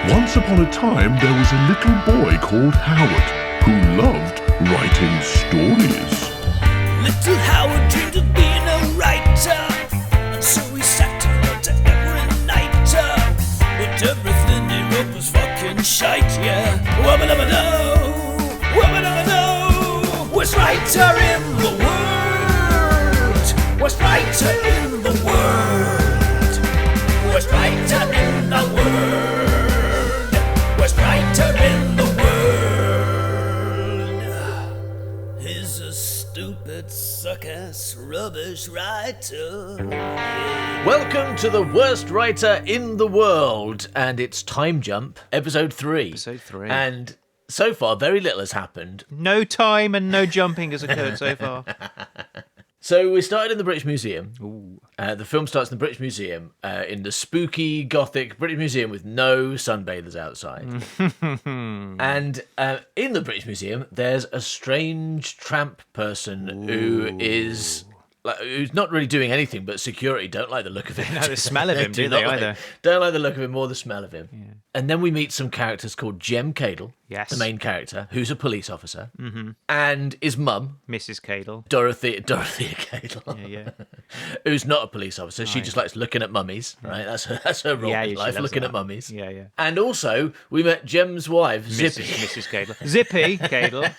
Once upon a time, there was a little boy called Howard who loved writing stories. Little Howard dreamed of being a writer, and so he sat and wrote every night. But everything he wrote was fucking shite, yeah. Wubba-dubba-doo, wubba-dubba-doo. Worst writer in the world, worst writer in the world, worst writer in the world, worst writer in the world. He's a stupid, suck-ass, rubbish writer. Welcome to the worst writer in the world, and it's Time Jump, episode 3. Episode 3. And so far, very little has happened. No time and no jumping has occurred so far. So we started in the British Museum. Ooh. The film starts in the British Museum, in the spooky, gothic British Museum with no sunbathers outside. And in the British Museum, there's a strange tramp person who's not really doing anything, but security don't like the look of him. No, the smell of him, do they, either? Don't like the look of him or the smell of him. Yeah. And then we meet some characters called Jem Cadle, Yes. the main character, who's a police officer, and his mum, Mrs. Cadle. Dorothea Cadle, Yeah. who's not a police officer. She just likes looking at mummies, right? That's her role in life, looking at mummies. Yeah. And also, we met Jem's wife, Zippy. Mrs. Cadle. Zippy Cadle.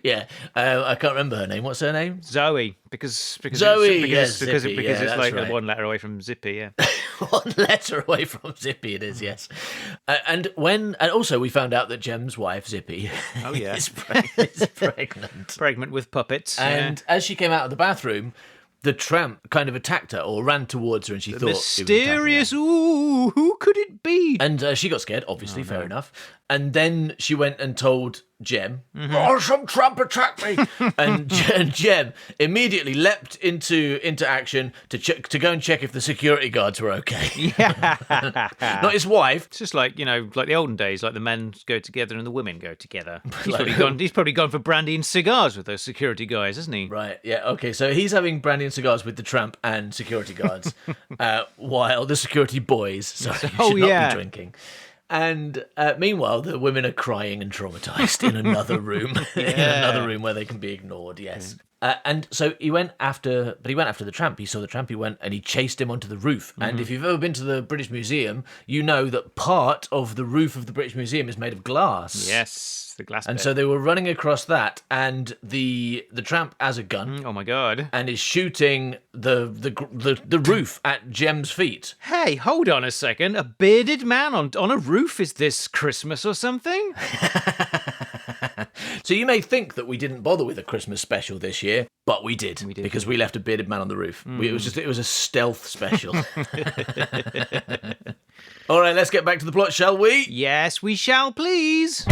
Yeah, I can't remember her name. What's her name? Zoe. Because Zoe, it's Zippy, because it's that's like right. one letter away from Zippy, yeah. One letter away from Zippy, it is, yes. And also we found out that Jem's wife, Zippy, Oh, yeah. is pregnant. Pregnant with puppets. And as she came out of the bathroom, the tramp kind of attacked her or ran towards her, and she thought mysterious, it was attacking her. ooh, who could it be? And she got scared, obviously, fair enough. And then she went and told Jem, "Oh, some tramp attacked me!" and Jem immediately leapt into action to go and check if the security guards were okay. Yeah. Not his wife. It's just like, like the olden days, like the men go together and the women go together. He's probably gone for brandy and cigars with those security guys, hasn't he? Right, yeah, okay, so he's having brandy and cigars with the tramp and security guards, while the security boys, should not be drinking. And meanwhile, the women are crying and traumatized in another room, in another room where they can be ignored. Yes. And so he went after the tramp. He saw the tramp. He went and he chased him onto the roof. And if you've ever been to the British Museum, you know that part of the roof of the British Museum is made of glass. Yes, the glass And bit. so they were running across that, and the tramp has a gun. Oh my god. And is shooting the roof at Jem's feet. Hey, hold on a second. A bearded man on a roof? Is this Christmas or something? So you may think that we didn't bother with a Christmas special this year, but we did because we left a bearded man on the roof. It was a stealth special. All right, let's get back to the plot, shall we? Yes, we shall, please.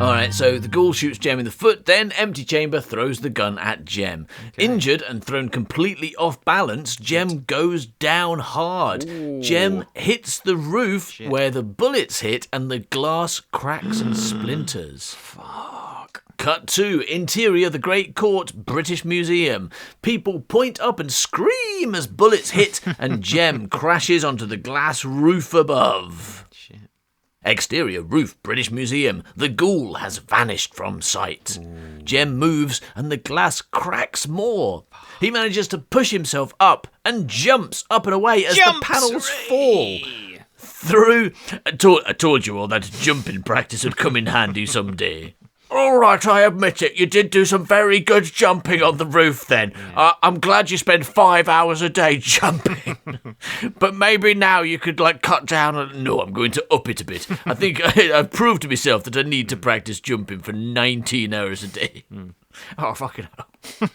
All right, so the ghoul shoots Jem in the foot, then Empty Chamber throws the gun at Jem. Okay. Injured and thrown completely off balance, Jem goes down hard. Ooh. Jem hits the roof where the bullets hit and the glass cracks and splinters. Fuck. Cut 2, interior the Great Court, British Museum. People point up and scream as bullets hit and Jem crashes onto the glass roof above. Exterior roof, British Museum. The ghoul has vanished from sight. Jem moves and the glass cracks more. He manages to push himself up and jumps up and away as the panels fall. I told you all that jumping practice would come in handy someday. All right, I admit it. You did do some very good jumping on the roof then. I'm glad you spend 5 hours a day jumping. But maybe now you could, cut down. No, I'm going to up it a bit. I think I've proved to myself that I need to practice jumping for 19 hours a day. Oh, fucking hell.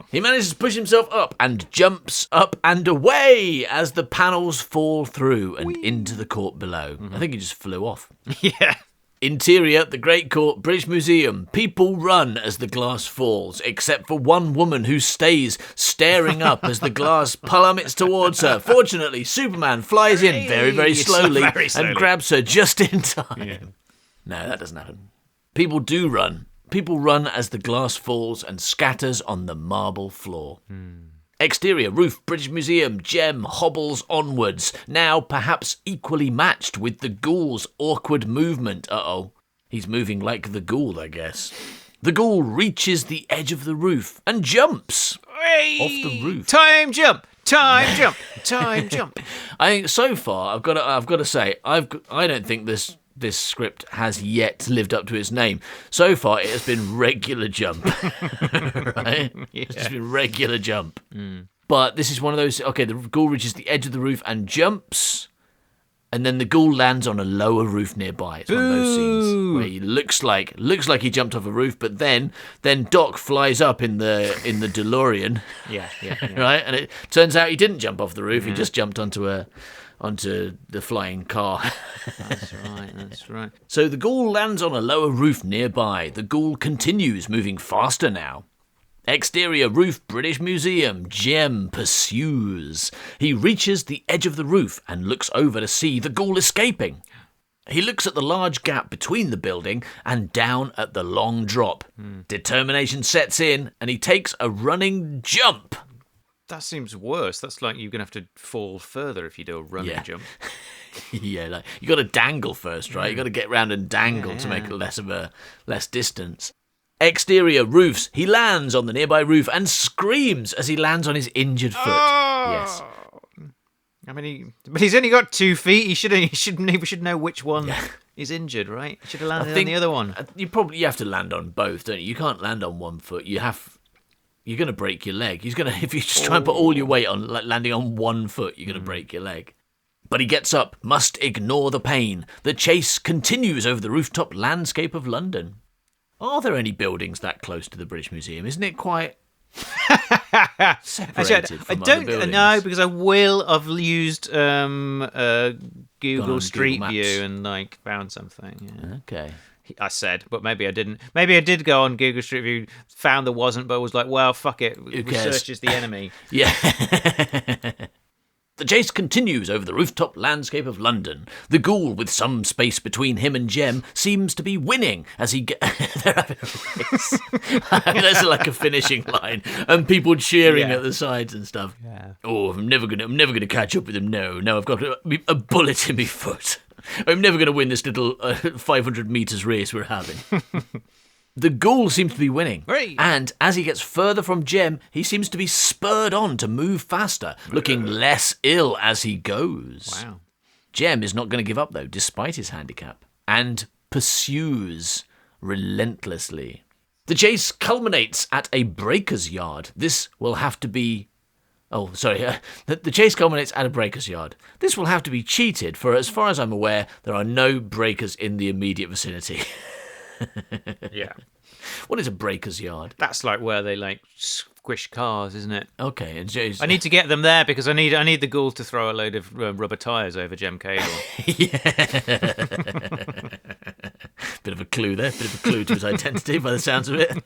He manages to push himself up and jumps up and away as the panels fall through and into the court below. I think he just flew off. Yeah. Interior, the Great Court, British Museum. People run as the glass falls, except for one woman who stays staring up as the glass plummets towards her. Fortunately, Superman flies in very, very slowly and grabs her just in time. Yeah. No, that doesn't happen. People do run, People run as the glass falls and scatters on the marble floor. Exterior roof, British Museum, Jem hobbles onwards, now perhaps equally matched with the ghoul's awkward movement. Uh-oh. He's moving like the ghoul, I guess. The ghoul reaches the edge of the roof and jumps off the roof. Time jump! Time jump! Time jump! I think so far, I've got to say, I don't think this script has yet lived up to its name. So far, it has been regular jump, right? Yeah. It's just been regular jump. But this is one of those. Okay, the ghoul reaches the edge of the roof and jumps, and then the ghoul lands on a lower roof nearby. It's one of those scenes where he looks like he jumped off a roof, but then Doc flies up in the DeLorean. Yeah. Right, and it turns out he didn't jump off the roof. He just jumped onto the flying car. That's right. So the ghoul lands on a lower roof nearby. The ghoul continues, moving faster now. Exterior roof, British Museum. Jem pursues. He reaches the edge of the roof and looks over to see the ghoul escaping. He looks at the large gap between the building and down at the long drop. Determination sets in and he takes a running jump. That seems worse. That's like you're going to have to fall further if you do a running jump. Yeah, like you got to dangle first, right? You got to get round and dangle to make it less distance. Exterior roofs. He lands on the nearby roof and screams as he lands on his injured foot. Yes. I mean, but he's only got 2 feet. He should know which one is injured, right? He should have landed on the other one. You have to land on both, don't you? You can't land on one foot. You're going to break your leg. If you just try and put all your weight on landing on one foot, you're going to break your leg. But he gets up, must ignore the pain. The chase continues over the rooftop landscape of London. Are there any buildings that close to the British Museum? Isn't it quite separated from other buildings? know because I will have used Google Street Google View and found something. Yeah. Okay. I said, but maybe I didn't. Maybe I did go on Google Street View, found there wasn't, but was like, well, fuck it. Research is the enemy. Yeah. The chase continues over the rooftop landscape of London. The ghoul, with some space between him and Jem, seems to be winning as he they're having a race. That's like a finishing line, and people cheering at the sides and stuff. Yeah. Oh, I'm never gonna catch up with him. No, I've got a bullet in my foot. I'm never gonna win this little 500 meters race we're having. The ghoul seems to be winning, and as he gets further from Jem, he seems to be spurred on to move faster, looking less ill as he goes. Wow. Jem is not going to give up, though, despite his handicap, and pursues relentlessly. The chase culminates at a breaker's yard. This will have to be... Oh, sorry. The chase culminates at a breaker's yard. This will have to be cheated, for as far as I'm aware, there are no breakers in the immediate vicinity. Yeah. What is a breaker's yard? That's like where they squish cars, isn't it? Okay, and Jay's... I need to get them there because I need the ghoul to throw a load of rubber tyres over Jem Cable. Yeah. Bit of a clue there. Bit of a clue to his identity by the sounds of it.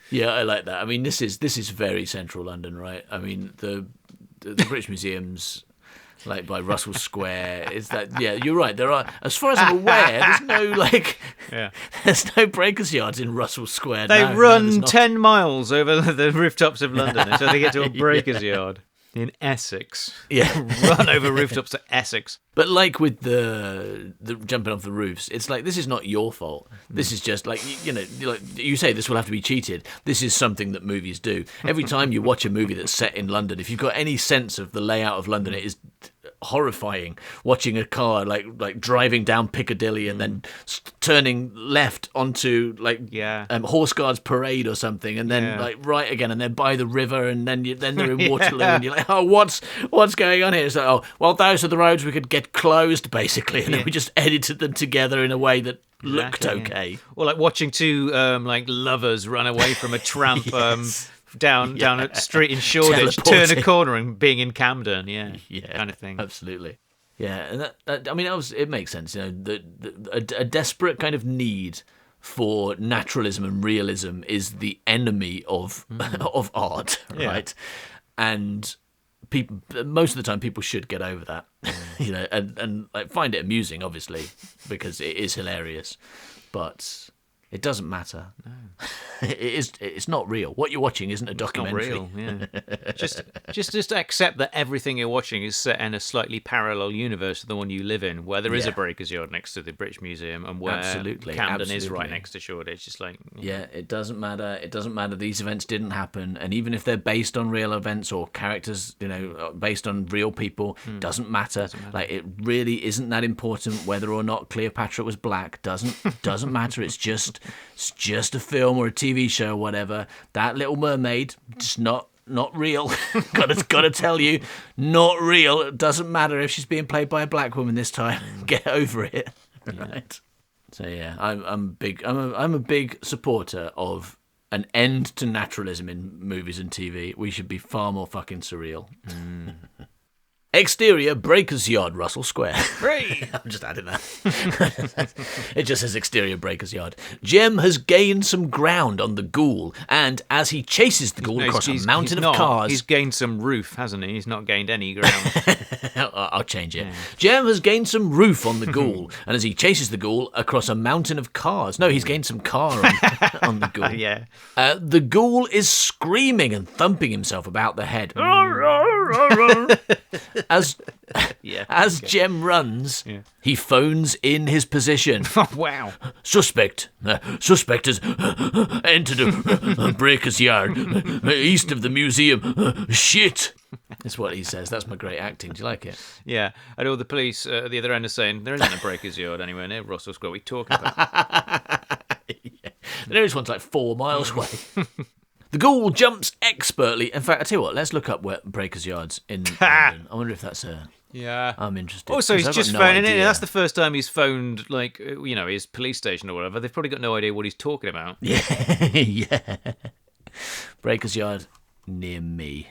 Yeah, I like that. I mean, this is very central London, right? I mean, the British Museum's by Russell Square. Is that? Yeah, you're right. There are, as far as I'm aware, there's no there's no breakers yards in Russell Square. They run 10 miles over the rooftops of London until they get to a breakers yard in Essex. Yeah, run over rooftops to Essex. But like with the jumping off the roofs, it's like this is not your fault. This is just like you say this will have to be cheated. This is something that movies do. Every time you watch a movie that's set in London, if you've got any sense of the layout of London, it is horrifying watching a car like driving down Piccadilly and then turning left onto Horse Guards Parade or something, and then right again, and then by the river, and then they're in Waterloo, and you're like, oh, what's going on here? It's like, oh, well, those are the roads we could get closed, basically, and then we just edited them together in a way that looked okay. Yeah. Or like watching two lovers run away from a tramp. Down a street in Shoreditch, turn a corner and being in Camden, kind of thing. Absolutely, yeah. And that I mean, it makes sense. A desperate kind of need for naturalism and realism is the enemy of of art, right? And people, most of the time, people should get over that, and find it amusing, obviously, because it is hilarious, but. It doesn't matter. No. It's not real. What you're watching isn't a documentary. It's not real, yeah. just accept that everything you're watching is set in a slightly parallel universe to the one you live in, where there is a Breakers Yard next to the British Museum and where Camden is right next to Shoreditch. Just like it doesn't matter. It doesn't matter. These events didn't happen, and even if they're based on real events or characters, based on real people, doesn't matter. Like, it really isn't that important whether or not Cleopatra was black. Doesn't matter. It's just a film or a TV show or whatever. That Little Mermaid, just not real. gotta tell you, not real. It doesn't matter if she's being played by a black woman this time. Get over it. Right. So yeah, I'm a big supporter of an end to naturalism in movies and TV. We should be far more fucking surreal. Exterior Breakers Yard, Russell Square. Great. I'm just adding that. It just says exterior Breakers Yard. Jem has gained some ground on the ghoul, and as he chases the ghoul across a mountain of cars... He's gained some roof, hasn't he? He's not gained any ground. I'll change it. Yeah. Jem has gained some roof on the ghoul, and as he chases the ghoul across a mountain of cars... No, he's gained some car on the ghoul. Yeah. The ghoul is screaming and thumping himself about the head. As Jem runs, he phones in his position. Oh, wow. Suspect has entered a Breakers Yard east of the museum. Shit. That's what he says. That's my great acting. Do you like it? Yeah. And all the police at the other end are saying, there isn't a Breakers Yard anywhere near Russell Square. What are we talking about? Yeah. The nearest one's like 4 miles away. The ghoul jumps expertly. In fact, I tell you what, let's look up where Breakers Yard's in London. I wonder if that's Yeah. I'm interested. Also, he's just phoning in. That's the first time he's phoned, his police station or whatever. They've probably got no idea what he's talking about. Yeah. Yeah. Breakers Yard near me.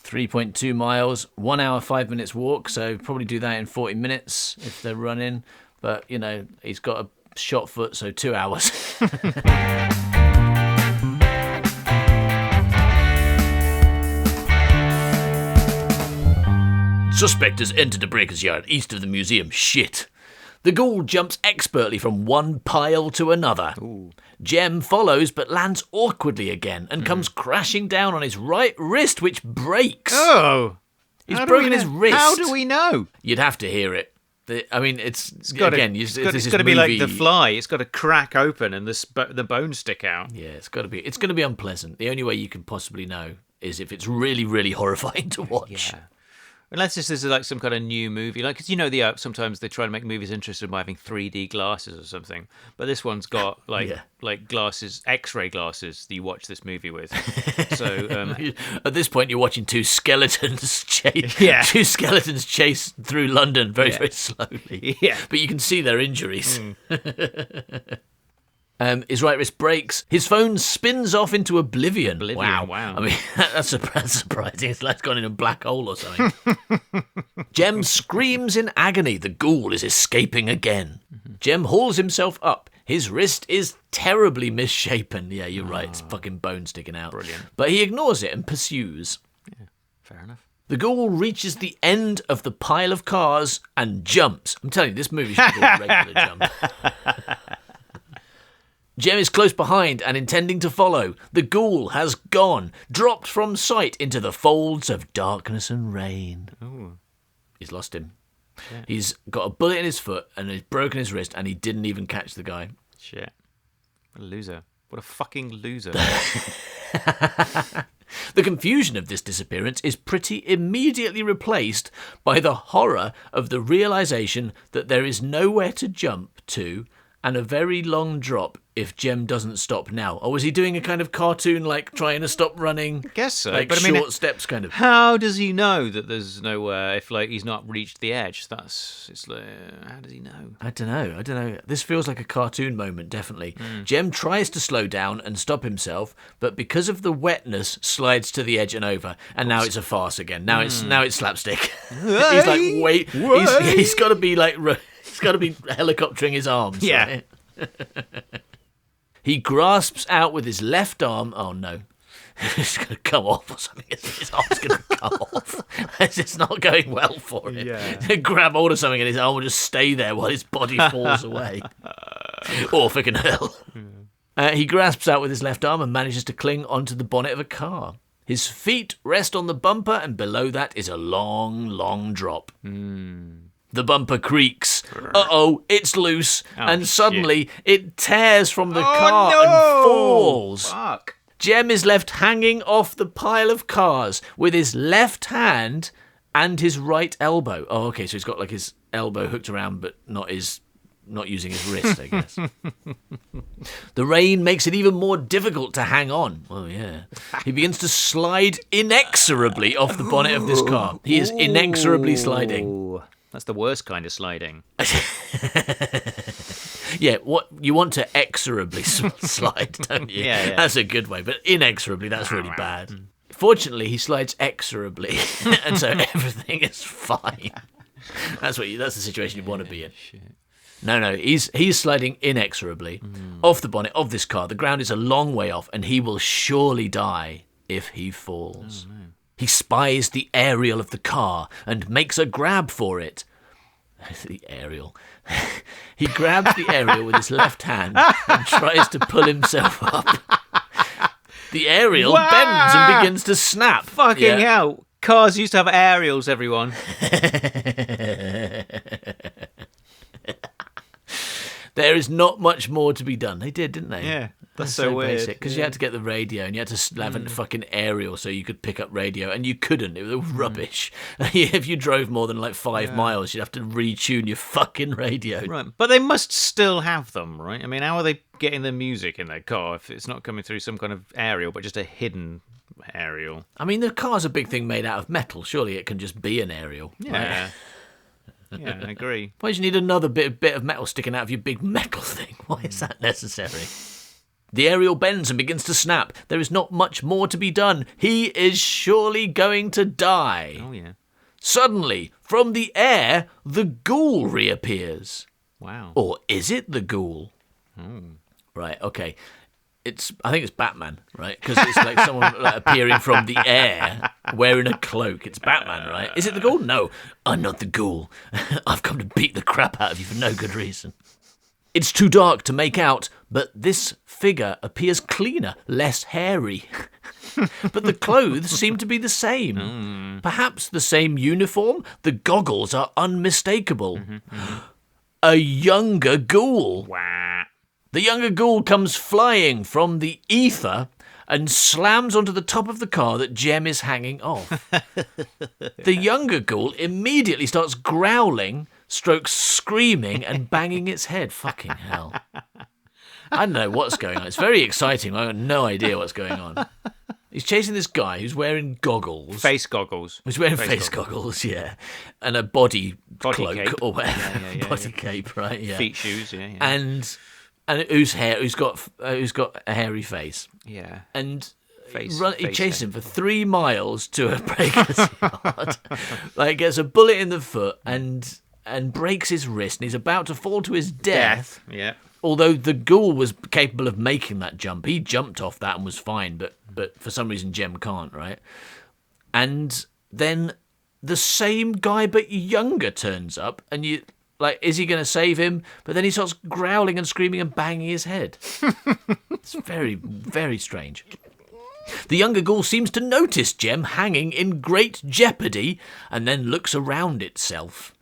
3.2 miles, 1 hour, 5 minutes walk. So probably do that in 40 minutes if they're running. But, he's got a shot foot, so 2 hours. Suspect has entered a Breakers Yard east of the museum. Shit. The ghoul jumps expertly from one pile to another. Ooh. Jem follows but lands awkwardly again and comes crashing down on his right wrist, which breaks. Oh! He's broken his wrist. How do we know? You'd have to hear it. It's got to be like The Fly. It's got to crack open and the bones stick out. Yeah, it's got to be. It's going to be unpleasant. The only way you can possibly know is if it's really, really horrifying to watch. Yeah. Unless this is like some kind of new movie, like, because sometimes they try to make movies interesting by having 3D glasses or something, but this one's got like glasses, X-ray glasses that you watch this movie with. So at this point, you're watching two skeletons chase through London very, very slowly. Yeah, but you can see their injuries. His right wrist breaks. His phone spins off into oblivion. Wow. I mean, that's surprising. It's like it's gone in a black hole or something. Jem screams in agony. The ghoul is escaping again. Jem hauls himself up. His wrist is terribly misshapen. Yeah, you're right. It's fucking bone sticking out. Brilliant. But he ignores it and pursues. Yeah, fair enough. The ghoul reaches the end of the pile of cars and jumps. I'm telling you, this movie should be called Regular Jump. Jem is close behind and intending to follow. The ghoul has gone, dropped from sight into the folds of darkness and rain. Ooh. He's lost him. Yeah. He's got a bullet in his foot and he's broken his wrist and he didn't even catch the guy. Shit. What a loser. What a fucking loser. The confusion of this disappearance is pretty immediately replaced by the horror of the realization that there is nowhere to jump to and a very long drop if Jem doesn't stop now. Or was he doing a kind of cartoon, like trying to stop running? I guess so. Like short steps, kind of. How does he know that there's nowhere if he's not reached the edge? How does he know? I don't know. This feels like a cartoon moment, definitely. Jem tries to slow down and stop himself, but because of the wetness, slides to the edge and over. And now it's a farce again. Now it's slapstick. He's like, wait. He's got to be like. He's got to be helicoptering his arms. Yeah. Right? He grasps out with his left arm. Oh no. It's going to come off or something. His arm's going to come off. It's not going well for him. Yeah. Grab hold of something and his arm will just stay there while his body falls away. Or fucking hell. He grasps out with his left arm and manages to cling onto the bonnet of a car. His feet rest on the bumper, and below that is a long, long drop. The bumper creaks. Uh-oh, it's loose. And suddenly it tears from the car and falls. Fuck. Jem is left hanging off the pile of cars with his left hand and his right elbow. Oh, okay, so he's got like his elbow hooked around, but not using his wrist, I guess. The rain makes it even more difficult to hang on. Oh, yeah. He begins to slide inexorably off the bonnet of this car. He is inexorably sliding. Ooh, that's the worst kind of sliding. Yeah, what you want to exorably slide, don't you? Yeah. That's a good way, but inexorably, that's really bad. Fortunately, he slides exorably, and so everything is fine. That's the situation you want to be in. Shit. No, he's sliding inexorably off the bonnet of this car. The ground is a long way off, and he will surely die if he falls. Oh, no. He spies the aerial of the car and makes a grab for it. The aerial. He grabs the aerial with his left hand and tries to pull himself up. The aerial bends and begins to snap. Fucking hell. Cars used to have aerials, everyone. There is not much more to be done. They did, didn't they? Yeah, that's so weird. Because you had to get the radio and you had to have a fucking aerial so you could pick up radio, and you couldn't. It was rubbish. If you drove more than like 5 miles, you'd have to retune your fucking radio. Right, but they must still have them, right? I mean, how are they getting the music in their car if it's not coming through some kind of aerial, but just a hidden aerial? I mean, the car's a big thing made out of metal. Surely it can just be an aerial. Yeah. Right? Yeah, I agree. Why do you need another bit of metal sticking out of your big metal thing? Why is that necessary? The aerial bends and begins to snap. There is not much more to be done. He is surely going to die. Oh, yeah. Suddenly, from the air, the ghoul reappears. Wow. Or is it the ghoul? Right, okay. I think it's Batman, right? Because it's like someone appearing from the air wearing a cloak. It's Batman, right? Is it the ghoul? No, I'm not the ghoul. I've come to beat the crap out of you for no good reason. It's too dark to make out, but this figure appears cleaner, less hairy. But the clothes seem to be the same. Perhaps the same uniform? The goggles are unmistakable. A younger ghoul. Wow. The younger ghoul comes flying from the ether and slams onto the top of the car that Jem is hanging off. The younger ghoul immediately starts growling, screaming, and banging its head. Fucking hell. I don't know what's going on. It's very exciting. I have no idea what's going on. He's chasing this guy who's wearing goggles. Face goggles. He's wearing face goggles, yeah. And a body cloak cape. or whatever. Yeah, body cape, right, yeah. Feet shoes, yeah. And who's got a hairy face. Yeah. And Face he chases hair. him for 3 miles to a breaker's yard. Like, gets a bullet in the foot and breaks his wrist, and he's about to fall to his death. Yeah. Although the ghoul was capable of making that jump. He jumped off that and was fine, but for some reason Jem can't, right? And then the same guy but younger turns up, and you... Like, is he going to save him? But then he starts growling and screaming and banging his head. It's very, very strange. The younger ghoul seems to notice Jem hanging in great jeopardy and then looks around itself.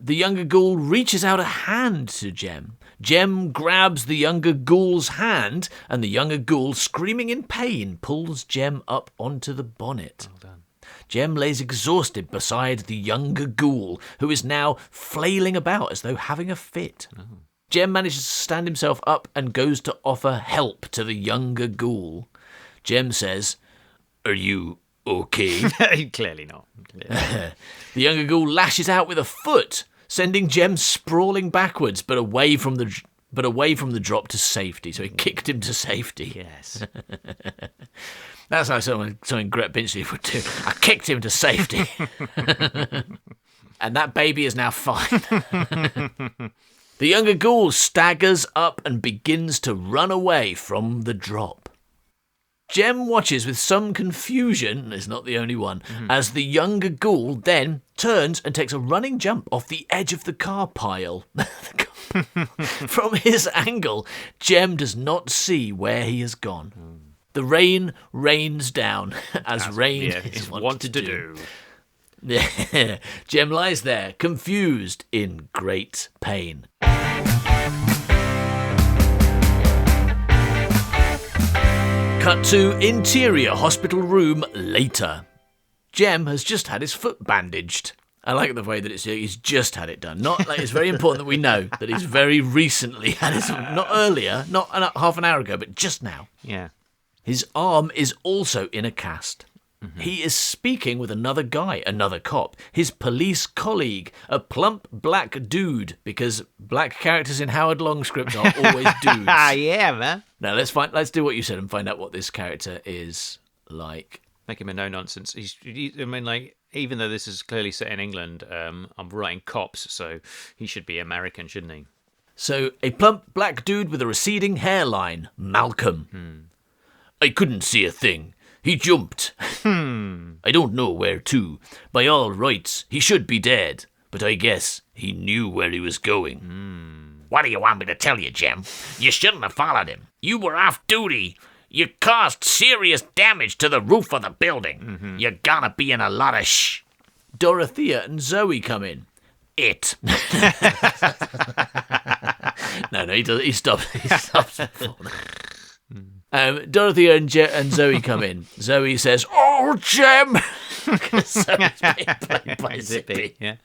The younger ghoul reaches out a hand to Jem. Jem grabs the younger ghoul's hand, and the younger ghoul, screaming in pain, pulls Jem up onto the bonnet. Well done. Jem lays exhausted beside the younger ghoul, who is now flailing about as though having a fit. Jem manages to stand himself up and goes to offer help to the younger ghoul. Jem says, "Are you okay?" Clearly not. Clearly. The younger ghoul lashes out with a foot, sending Jem sprawling backwards, but away from the drop to safety. So he kicked him to safety. Yes. That's like something Gret Pinchley would do. I kicked him to safety. And that baby is now fine. The younger ghoul staggers up and begins to run away from the drop. Jem watches with some confusion, it's not the only one, as the younger ghoul then turns and takes a running jump off the edge of the car pile. From his angle, Jem does not see where he has gone. The rain rains down, as rain is wanted to do. Yeah. Jem lies there, confused, in great pain. Cut to interior hospital room later. Jem has just had his foot bandaged. I like the way that he's just had it done. Not like it's very important that we know that he's very recently had his, not earlier, not half an hour ago, but just now. Yeah. His arm is also in a cast. He is speaking with another guy, another cop, his police colleague, a plump black dude, because black characters in Howard Long scripts are always dudes. Yeah, man. Now let's do what you said and find out what this character is like. Make him a no-nonsense. Even though this is clearly set in England, I'm writing cops, so he should be American, shouldn't he? So, a plump black dude with a receding hairline, Malcolm. I couldn't see a thing. He jumped. I don't know where to. By all rights, he should be dead. But I guess he knew where he was going. What do you want me to tell you, Jem? You shouldn't have followed him. You were off duty. You caused serious damage to the roof of the building. You're gonna be in a lot of Dorothea and Zoe come in. It. No, he does. He stops. Dorothea and Zoe come in. Zoe says, "Oh, Jem!" Zoe's being played by Zippy. Yeah.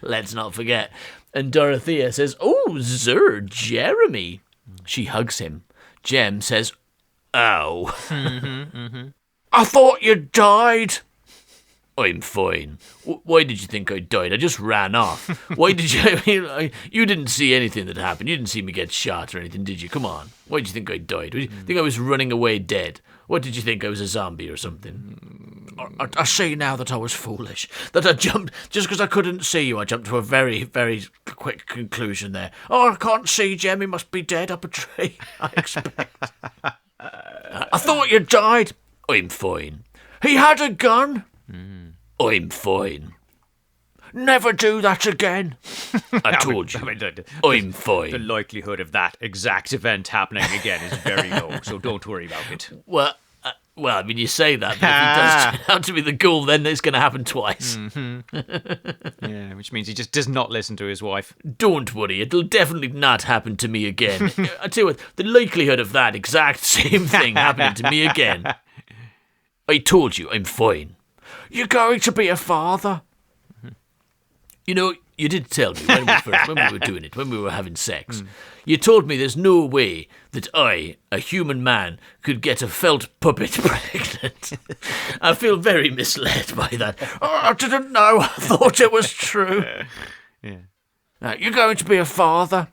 Let's not forget. And Dorothea says, "Oh, Sir Jeremy." She hugs him. Jem says, "Ow." I thought you died. I'm fine. Why did you think I died? I just ran off. Why did you... You didn't see anything that happened. You didn't see me get shot or anything, did you? Come on. Why did you think I died? Did you think I was running away dead? What did you think? I was a zombie or something? I say now that I was foolish. That I jumped... Just because I couldn't see you, I jumped to a very, very quick conclusion there. Oh, I can't see Jem. He must be dead up a tree, I expect. I thought you died. I'm fine. He had a gun. I'm fine. Never do that again. I told you. I'm fine. The likelihood of that exact event happening again is very low, so don't worry about it. Well, I mean, you say that, but if he does turn out to be the ghoul, then it's going to happen twice. Yeah, which means he just does not listen to his wife. Don't worry, it'll definitely not happen to me again. I tell you what, the likelihood of that exact same thing happening to me again. I told you, I'm fine. You're going to be a father. You know, you did tell me when we were doing it, when we were having sex. You told me there's no way that I, a human man, could get a felt puppet pregnant. I feel very misled by that. Oh, I didn't know. I thought it was true. Yeah. You're going to be a father.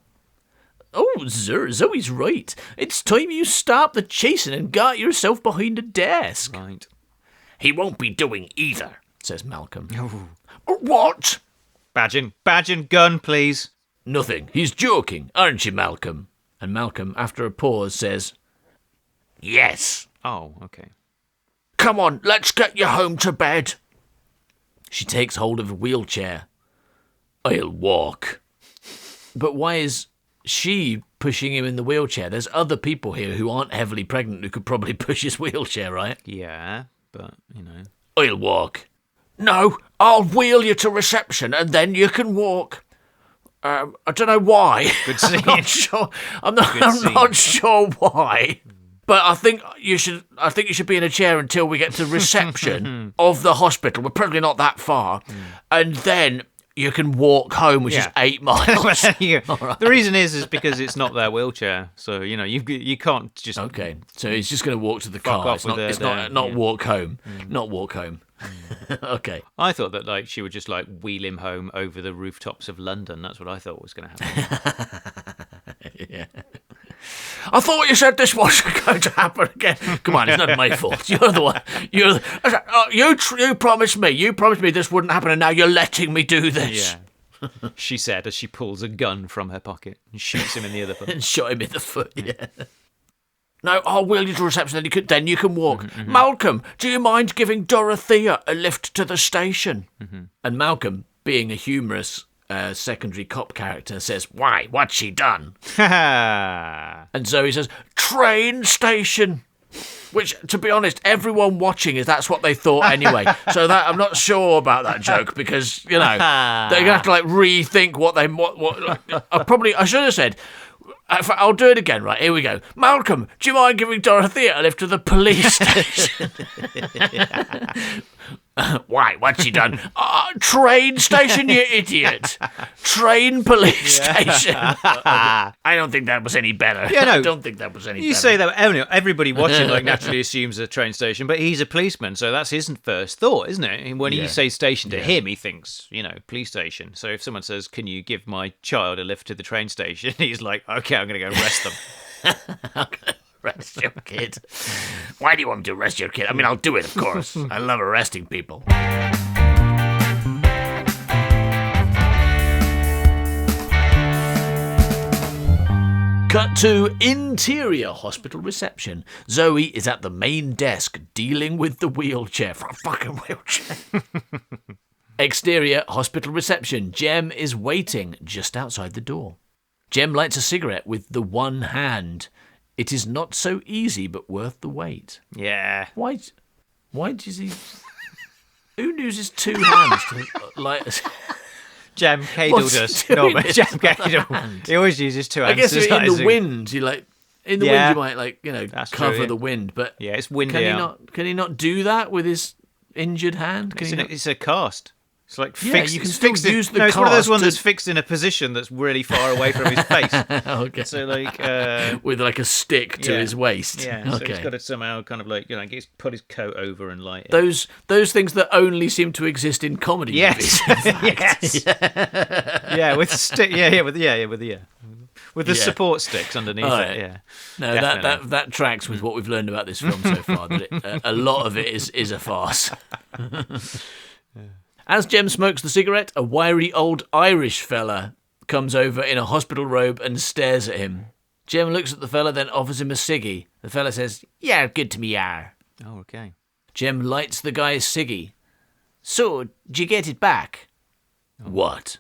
Oh, Zoe's right. It's time you stop the chasing and got yourself behind a desk. Right. He won't be doing either, says Malcolm. What? Badge and gun, please. Nothing. He's joking, aren't you, Malcolm? And Malcolm, after a pause, says, Yes. Oh, okay. Come on, let's get you home to bed. She takes hold of a wheelchair. I'll walk. But why is she pushing him in the wheelchair? There's other people here who aren't heavily pregnant who could probably push his wheelchair, right? Yeah, but, you know. I'll walk. No, I'll wheel you to reception and then you can walk. I don't know why. Good scene. I'm not sure. I'm not sure why. But I think you should be in a chair until we get to reception of the hospital. We're probably not that far. And then you can walk home, which is 8 miles. Yeah. Right. The reason is because it's not their wheelchair. So, you know, you can't just... Okay, so he's just going to walk to the car. It's not walk home. Not walk home. Okay. I thought that like she would just like wheel him home over the rooftops of London. That's what I thought was going to happen. Yeah. I thought you said this wasn't going to happen again. Come on, it's not my fault. You're the one. You promised me. You promised me this wouldn't happen, and now you're letting me do this. Yeah. She said as she pulls a gun from her pocket and shoots him in the other foot. And shot him in the foot. Yeah. No, I'll wheel you to reception, then you can walk. Malcolm, do you mind giving Dorothea a lift to the station? And Malcolm, being a humorous secondary cop character, says, Why? What's she done? and Zoe says, train station. Which, to be honest, everyone watching that's what they thought anyway. So that I'm not sure about that joke because they're gonna have to like rethink what they I should have said. I'll do it again. Right, here we go. Malcolm, do you mind giving Dorothea a lift to the police station? Why? What's she done? Train station, you idiot. Train police station. I don't think that was any better. Yeah, no. I don't think that was any better. You say that everybody watching naturally assumes a train station, but he's a policeman, so that's his first thought, isn't it? And when you say station to him, he thinks, police station. So if someone says, "Can you give my child a lift to the train station?" he's like, "Okay, I'm going to go arrest them." Arrest your kid. Why do you want me to arrest your kid? I mean, I'll do it, of course. I love arresting people. Cut to interior hospital reception. Zoe is at the main desk dealing with the wheelchair. For a fucking wheelchair. Exterior hospital reception. Jem is waiting just outside the door. Jem lights a cigarette with the one hand. It is not so easy, but worth the wait. Yeah. Why does he... Who uses two hands to light a... Jem Cadle does. No, but Jem Cadle. He always uses two hands. I guess in the wind, you like... In the wind, you might, That's cover true, the wind, but... Yeah, it's windy out. Can he not do that with his injured hand? It's a cast. It's like Yeah, fixed. you can it's still fixed use in, the No, it's one of those cast ones to- that's fixed in a position that's really far away from his face. Okay. So like, With like a stick to his waist. Yeah. So Okay. he's got to somehow kind of like put his coat over and light it. Those things that only seem to exist in comedy Yes. movies. Yeah, with stick. With the support sticks underneath Alright. it. Yeah. No, Definitely. that tracks with what we've learned about this film so far. That a lot of it is a farce. As Jem smokes the cigarette, a wiry old Irish fella comes over in a hospital robe and stares at him. Jem looks at the fella, then offers him a ciggy. The fella says, "Yeah, good to me, yar." Oh, okay. Jem lights the guy's ciggy. "So, did you get it back?" "What?"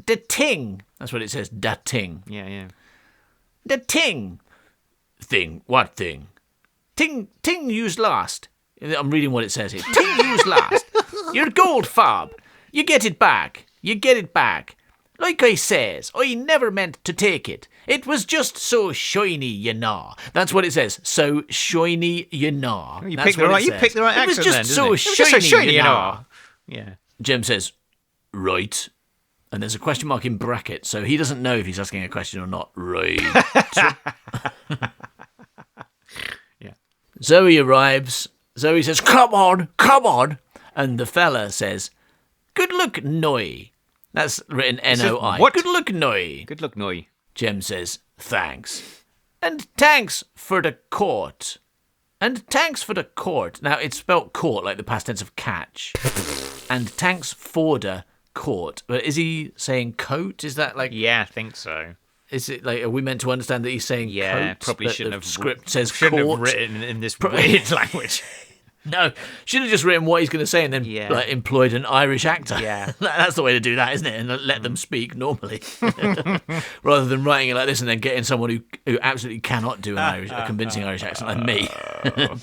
"The ting." That's what it says, da ting. Yeah. "The ting." "Thing? What thing?" Ting used last. I'm reading what it says here. Ting used last. Your gold fob. You get it back. Like I says, I never meant to take it. It was just so shiny, you know. That's what it says. So shiny, you know. You That's picked the what right. it You says. picked the right It was accent just then, so didn't it? It was just so shiny, you know. Yeah. Jem says, "Right." And there's a question mark in brackets, so he doesn't know if he's asking a question or not. Right. Yeah. Zoe arrives. Zoe says, come on. And the fella says, "Good luck, Noi." That's written N-O-I. what? Good luck, Noi. Good luck, Noi. Jem says, "Thanks." "And thanks for the court." Now, it's spelt court, like the past tense of catch. And thanks for the court. But is he saying coat? Is that like... Yeah, I think so. Is it like, are we meant to understand that he's saying Yeah, coat? probably That shouldn't the have. script says shouldn't court? have written in this weird language. No, should have just written what he's going to say and then Yeah. employed an Irish actor. Yeah. That's the way to do that, isn't it? And let them speak normally. Rather than writing it like this and then getting someone who absolutely cannot do a convincing Irish accent like me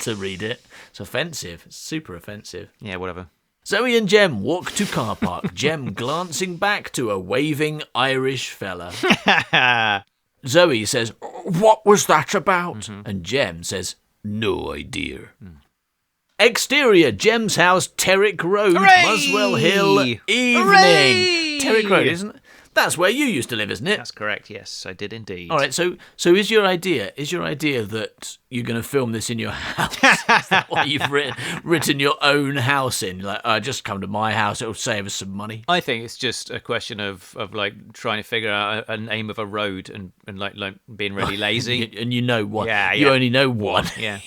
to read it. It's offensive. It's super offensive. Yeah, whatever. Zoe and Jem walk to car park, Jem glancing back to a waving Irish fella. Zoe says, "What was that about?" And Jem says, "No idea." Exterior, Jem's house, Terrick Road, Hooray! Muswell Hill, evening. Hooray! Terrick Road, isn't it? That's where you used to live, isn't it? That's correct. Yes, I did indeed. All right, so is your idea that you're going to film this in your house? Is that why you've written your own house in? Like, just come to my house, it'll save us some money. I think it's just a question of like trying to figure out a name of a road and like being really lazy. And you know one. Yeah, You yeah. only know one. Yeah.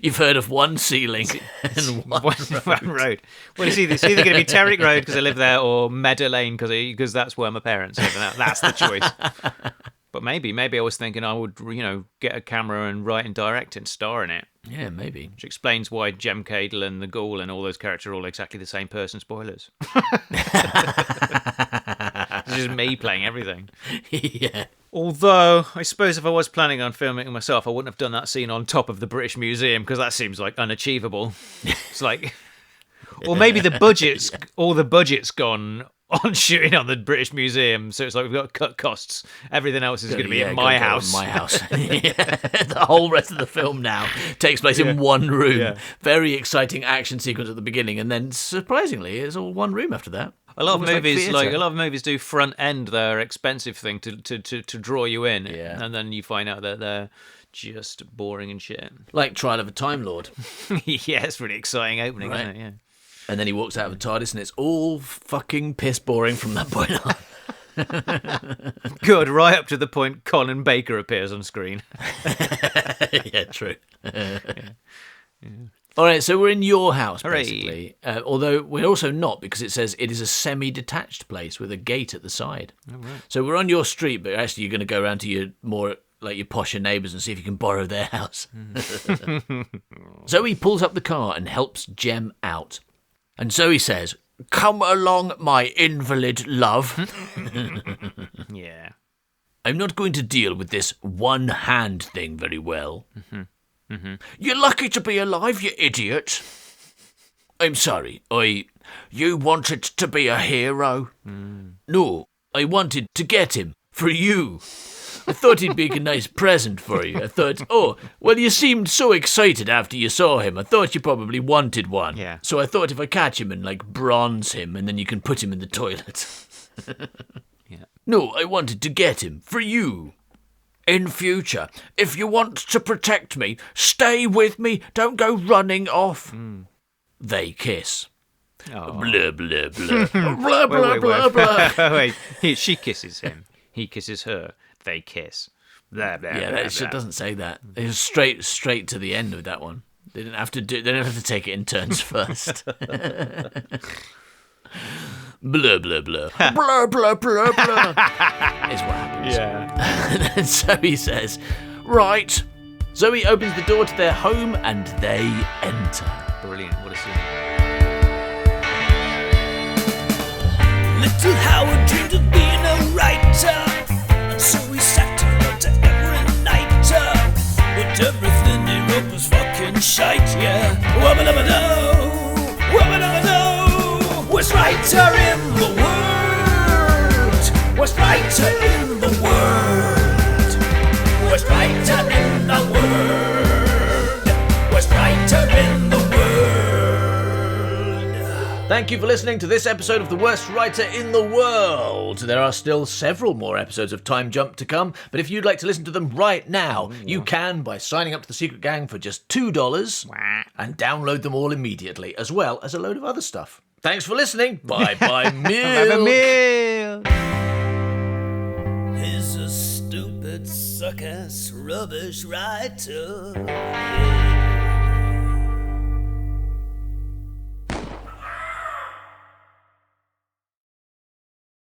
You've heard of one ceiling and one One road. Well, it's either going to be Terrick Road because I live there, or Meadow Lane because that's where my parents live. And that's the choice. But maybe I was thinking I would, get a camera and write and direct and star in it. Yeah, maybe. Which explains why Jem Cadle and the Ghoul and all those characters are all exactly the same person. Spoilers. It's just me playing everything. Yeah. Although, I suppose if I was planning on filming it myself, I wouldn't have done that scene on top of the British Museum, because that seems like unachievable. It's like... Or maybe the budget's gone on shooting on the British Museum, so it's like we've got to cut costs. Everything else is going to be in my house. My house. The whole rest of the film now takes place in one room. Yeah. Very exciting action sequence at the beginning, and then surprisingly, it's all one room after that. A lot of Almost movies, theatre. a lot of movies do front end their expensive thing to draw you in, Yeah. and then you find out that they're just boring and shit. Like Trial of a Time Lord. Yeah, it's really exciting opening, Right. isn't it? Yeah. And then he walks out of the TARDIS, and it's all fucking piss boring from that point on. Good, right up to the point Colin Baker appears on screen. Yeah, true. All right, so we're in your house, Hooray. basically. Although we're also not, because it says it is a semi-detached place with a gate at the side. Oh, right. So we're on your street, but actually you're going to go around to your more like your posher neighbours and see if you can borrow their house. Zoe pulls up the car and helps Jem out. And Zoe says, "Come along, my invalid love." Yeah. "I'm not going to deal with this one-hand thing very well." "You're lucky to be alive, you idiot." "I'm sorry, You wanted to be a hero?" "No, I wanted to get him for you. I thought he'd be a nice present for you. I thought, you seemed so excited after you saw him. I thought you probably wanted one. Yeah. So I thought if I catch him and, bronze him, and then you can put him in the toilet." Yeah. "No, I wanted to get him for you. In future, if you want to protect me, stay with me. Don't go running off." They kiss. Oh. Blah, blah, blah. Blah, blah, Wait. blah, blah. Wait. She kisses him. He kisses her. They kiss. Blah, blah, Yeah, blah, it blah. doesn't say that. It's straight to the end with that one. They didn't have to take it in turns first. Blah, blah, blah. Blah, blah, blah, blah. Is what happens. Yeah. And then Zoe says, "Right." Zoe opens the door to their home and they enter. Brilliant. What a scene. Little Howard dreamed of being a writer, and so he sat and wrote to every night. But everything he wrote was fucking shite, yeah. Wubba-dubba-doo, worst writer in the world, worst writer in the world, worst writer in the world, worst writer in the world. Thank you for listening to this episode of The Worst Writer in the World. There are still several more episodes of Time Jump to come, but if you'd like to listen to them right now, you can by signing up to the Secret Gang for just $2 and download them all immediately, as well as a load of other stuff. Thanks for listening. Bye-bye, Milk. He's a stupid, suck-ass, rubbish writer. Yeah.